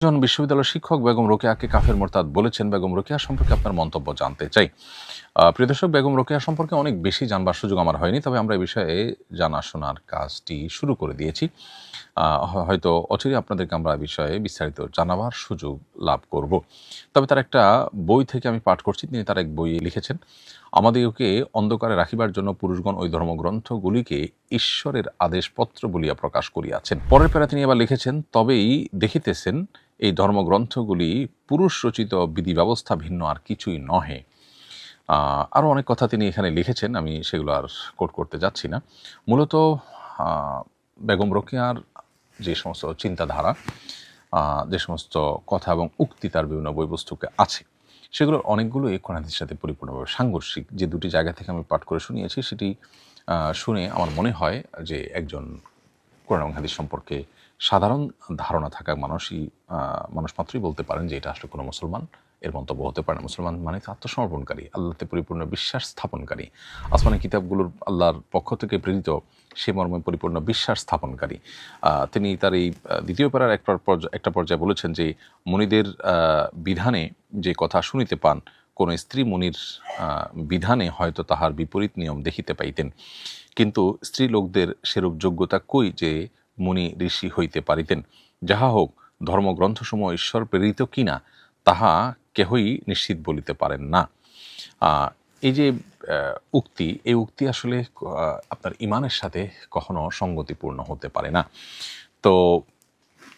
একজন বিশ্ববিদ্যালয়ের শিক্ষক বেগম রোকেয়াকে কাফের মোরতাদ বলেছেন। বেগম রোকেয়া সম্পর্কে আপনার মন্তব্য জানতে চাই। প্রিয় দর্শক, বেগম রোকেয়া সম্পর্কে অনেক বেশি জানবার সুযোগ আমার হয়নি, তবে আমরা এই বিষয়ে জানাশোনার কাজটি শুরু করে দিয়েছি। হয়তো অচিরেই আপনাদেরকে আমরা এই বিষয়ে বিস্তারিত জানাবার সুযোগ লাভ করব। তবে তার একটা বই থেকে আমি পাঠ করছি। তিনি তার এক বইয়ে লিখেছেন, আমাদিগকে অন্ধকারে রাখিবার জন্য পুরুষগণ ওই ধর্মগ্রন্থগুলিকে ঈশ্বরের আদেশপত্র বলিয়া প্রকাশ করিয়াছেন। পরের প্যারা তিনি আবার লিখেছেন, তবেই দেখিতেছেন এই ধর্মগ্রন্থগুলি পুরুষ রচিত বিধি ব্যবস্থা ভিন্ন আর কিছুই নহে। আরও অনেক কথা তিনি এখানে লিখেছেন, আমি সেগুলো আর কোট করতে যাচ্ছি না। মূলত বেগম রোকেয়ার যে সমস্ত চিন্তাধারা, যে সমস্ত কথা এবং উক্তি তার বিভিন্ন বইবস্তুকে আছে, সেগুলোর অনেকগুলোই কোরআন হাদিসের সাথে পরিপূর্ণভাবে সাংঘর্ষিক। যে দুটি জায়গা থেকে আমি পাঠ করে শুনিয়েছি, সেটি শুনে আমার মনে হয় যে একজন কোরআন এবং হাদিস সম্পর্কে সাধারণ ধারণা থাকা মানুষ মাত্রই বলতে পারেন যে এটা আসলে কোনো মুসলমান এর মন্তব্য হতে পারে না। মুসলমান মানে আত্মসমর্পণকারী, আল্লাহতে পরিপূর্ণ বিশ্বাস স্থাপনকারী, আসমানি কিতাবগুলোর আল্লাহর পক্ষ থেকে প্রেরিত সে মর্মে পরিপূর্ণ বিশ্বাস স্থাপনকারী। তিনি তার এই দ্বিতীয় পারার একটা পর্যায়ে বলেছেন যে মুনিদের বিধানে যে কথা শুনিতে পান, কোন স্ত্রী মুনির বিধানে হয়তো তাহার বিপরীত নিয়ম দেখিতে পাইতেন, কিন্তু স্ত্রী লোকদের সেরূপ যোগ্যতা কই যে মুনি ঋষি হইতে পারিতেন। যাহা হোক, ধর্মগ্রন্থসমূহ ঈশ্বর প্রেরিত কিনা তাহা কেহই নিশ্চিত বলিতে পারেন না। এই যে উক্তি, এই উক্তি আসলে আপনার ইমানের সাথে কখনো সঙ্গতিপূর্ণ হতে পারে না। তো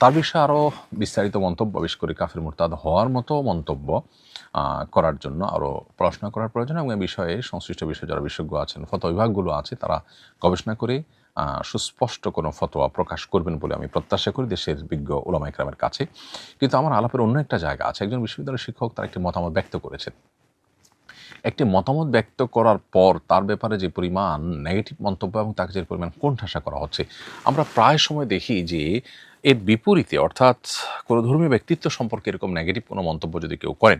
তার বিষয়ে আরও বিস্তারিত মন্তব্য, বিশেষ করে কাফের মুরতাদ হওয়ার মতো মন্তব্য করার জন্য আরও পড়াশোনা করার প্রয়োজন, এবং এই বিষয়ে সংশ্লিষ্ট বিষয়ে যারা বিশেষজ্ঞ আছেন, ফতোয়া বিভাগগুলো আছে, তারা গবেষণা করে সুস্পষ্ট কোনো ফতোয়া প্রকাশ করবেন বলে আমি প্রত্যাশা করি দেশের বিজ্ঞ উলামা ইকরামের কাছে। কিন্তু আমার আলাপের অন্য একটা জায়গা আছে। একজন বিশ্ববিদ্যালয়ের শিক্ষক তার একটি মতামত ব্যক্ত করেছেন। একটি মতামত ব্যক্ত করার পর তার ব্যাপারে যে পরিমাণ নেগেটিভ মন্তব্য এবং তাকে যে পরিমাণ কোণঠাসা করা হচ্ছে, আমরা প্রায় সময় দেখি যে এর বিপরীতে, অর্থাৎ কোনো ধর্মীয় ব্যক্তিত্ব সম্পর্কে এরকম নেগেটিভ কোনো মন্তব্য যদি কেউ করেন,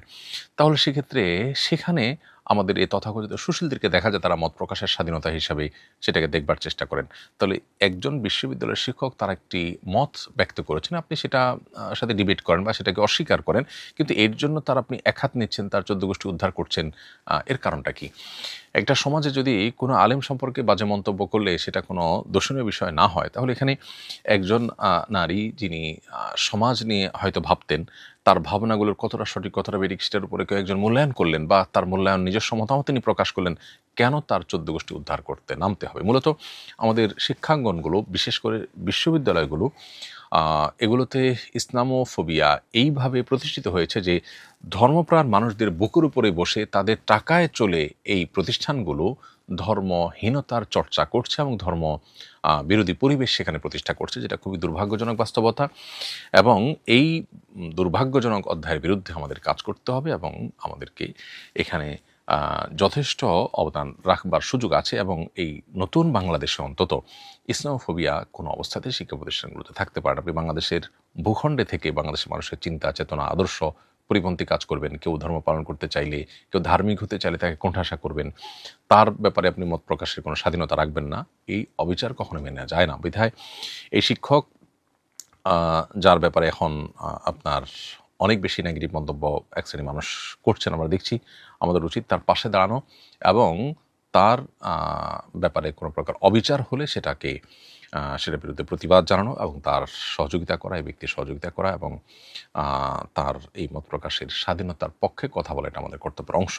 তাহলে সেক্ষেত্রে সেখানে আমাদের এই তথাকথিত সুশীলদেরকে দেখা যায় তারা মত প্রকাশের স্বাধীনতা হিসাবে সেটাকে দেখবার চেষ্টা করেন। তাহলে একজন বিশ্ববিদ্যালয়ের শিক্ষক তার একটি মত ব্যক্ত করেছেন, আপনি সেটা সাথে ডিবেট করেন বা সেটাকে অস্বীকার করেন, কিন্তু এর জন্য তার আপনি একহাত নিচ্ছেন, তার 14 গোষ্ঠী উদ্ধার করছেন, এর কারণটা কি? একটা সমাজে যদি কোনো আলেম সম্পর্কে বাজে মন্তব্য করলে সেটা কোনো দোষণীয় বিষয় না হয়, তাহলে এখানে একজন নারী যিনি সমাজ নিয়ে হয়তো ভাবতেন, তার ভাবনাগুলোর কতটা সঠিক কতটা বেঠিক সেটার উপরে কেউ একজন মূল্যায়ন করলেন বা তার মূল্যায়ন নিজস্ব মতামত তিনি প্রকাশ করলেন, কেন তার 14 গোষ্ঠী উদ্ধার করতে নামতে হবে? মূলত আমাদের শিক্ষাঙ্গনগুলো, বিশেষ করে বিশ্ববিদ্যালয়গুলো, এগুলোতে ইসলামোফোবিয়া এইভাবে প্রতিষ্ঠিত হয়েছে যে ধর্মপ্রাণ মানুষদের বুকের উপরে বসে তাদের টাকায় চলে এই প্রতিষ্ঠানগুলো ধর্মহীনতার চর্চা করছে এবং ধর্ম বিরোধী পরিবেশ সেখানে প্রতিষ্ঠা করছে, যেটা খুবই দুর্ভাগ্যজনক বাস্তবতা। এবং এই দুর্ভাগ্যজনক অধ্যায়ের বিরুদ্ধে আমাদের কাজ করতে হবে এবং আমাদেরকে এখানে যথেষ্ট অবদান রাখবার সুযোগ আছে। এবং এই নতুন বাংলাদেশে অন্তত ইসলামোফোবিয়া কোনো অবস্থাতে শিক্ষা প্রতিষ্ঠানগুলোতে থাকতে পারে না। আপনি বাংলাদেশের ভূখণ্ডে থেকে বাংলাদেশের মানুষের চিন্তা চেতনা আদর্শ পরিপন্থী কাজ করবেন, কেউ ধর্ম পালন করতে চাইলে, কেউ ধার্মিক হতে চাইলে তাকে কোণঠাসা করবেন, তার ব্যাপারে আপনি মত প্রকাশের কোনো স্বাধীনতা রাখবেন না, এই অবিচার কখনো মেনে নেওয়া যায় না। বিধায় এই শিক্ষক, যার ব্যাপারে এখন আপনার অনেক বেশি নেগেটিভ মন্তব্য এক শ্রেণীর মানুষ করছেন আমরা দেখছি, আমাদের উচিত তার পাশে দাঁড়ানো এবং তার ব্যাপারে কোনো প্রকার অবিচার হলে সেটার বিরুদ্ধে প্রতিবাদ জানানো এবং তার সহযোগিতা করা, এই ব্যক্তির সহযোগিতা করা এবং তার এই মত প্রকাশের স্বাধীনতার পক্ষে কথা বলা, এটা আমাদের কর্তব্যের অংশ।